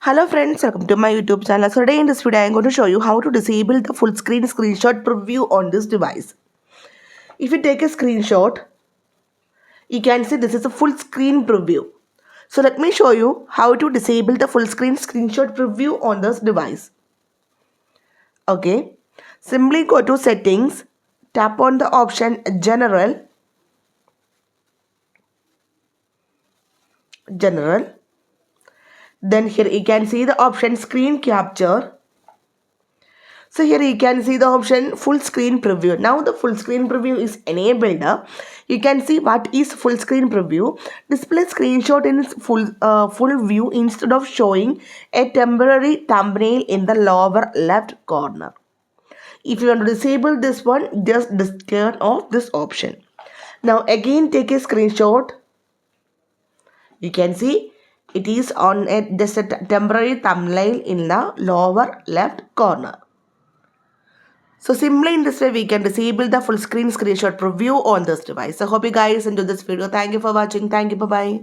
Hello friends, welcome to my YouTube channel. So today in this video I am going to show you how to disable the full screen screenshot preview on this device. If you take a screenshot, you can see this is a full screen preview. So let me show you how to disable the full screen screenshot preview on this device. Okay, simply go to settings, tap on the option general, then here you can see the option screen capture. So here you can see the option full screen preview. Now the full screen preview is enabled. You can see what is full screen preview. Display screenshot in its full view instead of showing a temporary thumbnail in the lower left corner. If you want to disable this one, just turn off this option. Now again take a screenshot. You can see it is on just a temporary thumbnail in the lower left corner. So simply in this way we can disable the full screen screenshot preview on this device. I hope you guys enjoyed this video. Thank you for watching. Thank you. Bye-bye.